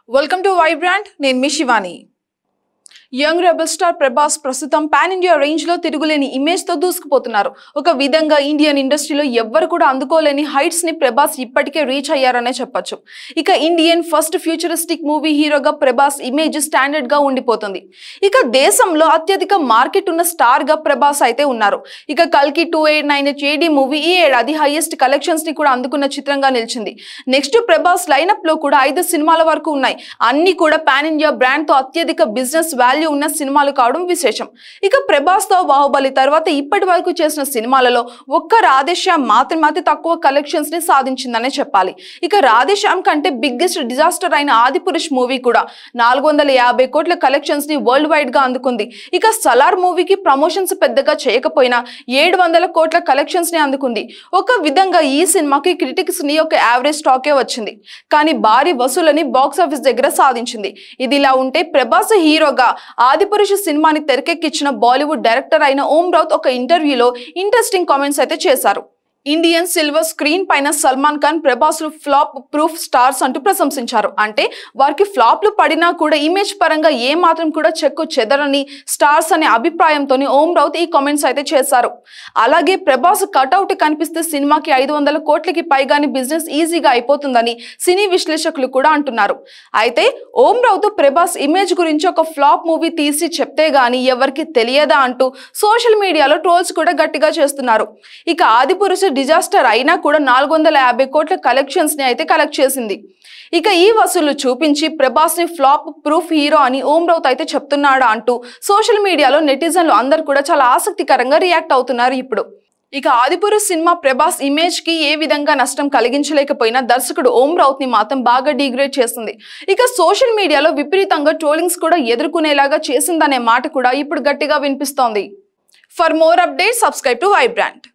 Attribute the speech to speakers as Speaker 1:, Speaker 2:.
Speaker 1: Welcome to Vibrant. నేను మీ Shivani. Young rebel star Prabhas ప్రస్తుతం పాన్ ఇండియా రేంజ్ లో తిరుగులేని ఇమేజ్ తో దూసుకుపోతున్నారు. ఒక విధంగా ఇండియన్ ఇండస్ట్రీలో ఎవ్వరు కూడా అందుకోలేని హైట్స్ ని ప్రభాస్ ఇప్పటికే రీచ్ అయ్యారనే చెప్పొచ్చు. ఇక ఇండియన్ ఫస్ట్ ఫ్యూచరిస్టిక్ మూవీ హీరోగా ప్రభాస్ ఇమేజ్ స్టాండర్డ్ గా ఉండిపోతుంది. ఇక దేశంలో అత్యధిక మార్కెట్ ఉన్న స్టార్ గా ప్రభాస్ అయితే ఉన్నారు. ఇక కల్కి 2898 AD మూవీ ఈ ఏడాది హైయెస్ట్ కలెక్షన్స్ ని కూడా అందుకున్న చిత్రంగా నిలిచింది. నెక్స్ట్ ప్రభాస్ లైనప్ లో కూడా 5 సినిమాల వరకు ఉన్నాయి. అన్ని కూడా పాన్ ఇండియా బ్రాండ్ తో అత్యధిక బిజినెస్ వాల్యూ ఉన్న సినిమాలు కావడం విశేషం. ఇక ప్రభాస్ తో బాహుబలి తర్వాత ఇప్పటి వరకు చేసిన సినిమాలలో ఒక్క రాధేశ్యామ్ మాత్రమే అతి తక్కువ కలెక్షన్స్ ని సాధించిందనే చెప్పాలి. ఇక రాధేశ్యామ్ కంటే బిగ్గెస్ట్ డిజాస్టర్ అయిన ఆదిపురుష్ మూవీ కూడా 450 కోట్ల కలెక్షన్స్ ని వరల్డ్ వైడ్ గా అందుకుంది. ఇక సలార్ మూవీకి ప్రమోషన్స్ పెద్దగా చేయకపోయినా 700 కోట్ల కలెక్షన్స్ ని అందుకుంది. ఒక విధంగా ఈ సినిమాకి క్రిటిక్స్ ని ఒక యావరేజ్ టాకే వచ్చింది, కానీ భారీ వసూలని బాక్స్ ఆఫీస్ దగ్గర సాధించింది. ఇది ఇలా ఉంటే ప్రభాస్ హీరోగా ఆదిపురుష సినిమాని తెరకెక్కించిన బాలీవుడ్ డైరెక్టర్ అయిన ఓం రౌత్ ఒక ఇంటర్వ్యూలో ఇంట్రెస్టింగ్ కామెంట్స్ అయితే చేశారు. ఇండియన్ సిల్వర్ స్క్రీన్ పైన Salman Khan Prabhas flop proof stars అంటూ ప్రశంసించారు. అంటే వారికి ఫ్లాప్లు పడినా కూడా ఇమేజ్ పరంగా ఏ మాత్రం కూడా చెక్కు చెదరని స్టార్స్ అనే అభిప్రాయంతో ఓం రౌత్ ఈ కామెంట్స్ అయితే చేశారు. అలాగే ప్రభాస్ కట్అవుట్ కనిపిస్తే సినిమాకి 500 కోట్లకి పైగాని బిజినెస్ ఈజీగా అయిపోతుందని సినీ విశ్లేషకులు కూడా అంటున్నారు. అయితే ఓం రౌత్ ప్రభాస్ ఇమేజ్ గురించి ఒక ఫ్లాప్ మూవీ తీసి చెప్తే గానీ ఎవరికి తెలియదా అంటూ సోషల్ మీడియాలో ట్రోల్స్ కూడా గట్టిగా చేస్తున్నారు. ఇక ఆదిపురుష డిజాస్టర్ అయినా కూడా 450 కోట్ల కలెక్షన్స్ ని అయితే కలెక్ట్ చేసింది. ఇక ఈ వసూళ్లు చూపించి ప్రభాస్ ని ఫ్లాప్ ప్రూఫ్ హీరో అని ఓం రౌత్ అయితే చెప్తున్నాడా అంటూ సోషల్ మీడియాలో నెటిజన్లు అందరు కూడా చాలా ఆసక్తికరంగా రియాక్ట్ అవుతున్నారు ఇప్పుడు. ఇక ఆదిపురుష్ సినిమా ప్రభాస్ ఇమేజ్ కి ఏ విధంగా నష్టం కలిగించలేకపోయినా దర్శకుడు ఓం రౌత్ ని మాత్రం బాగా డిగ్రేడ్ చేస్తుంది. ఇక సోషల్ మీడియాలో విపరీతంగా ట్రోలింగ్స్ కూడా ఎదుర్కొనేలాగా చేసిందనే మాట కూడా ఇప్పుడు గట్టిగా వినిపిస్తోంది. For more updates subscribe to Vibrant.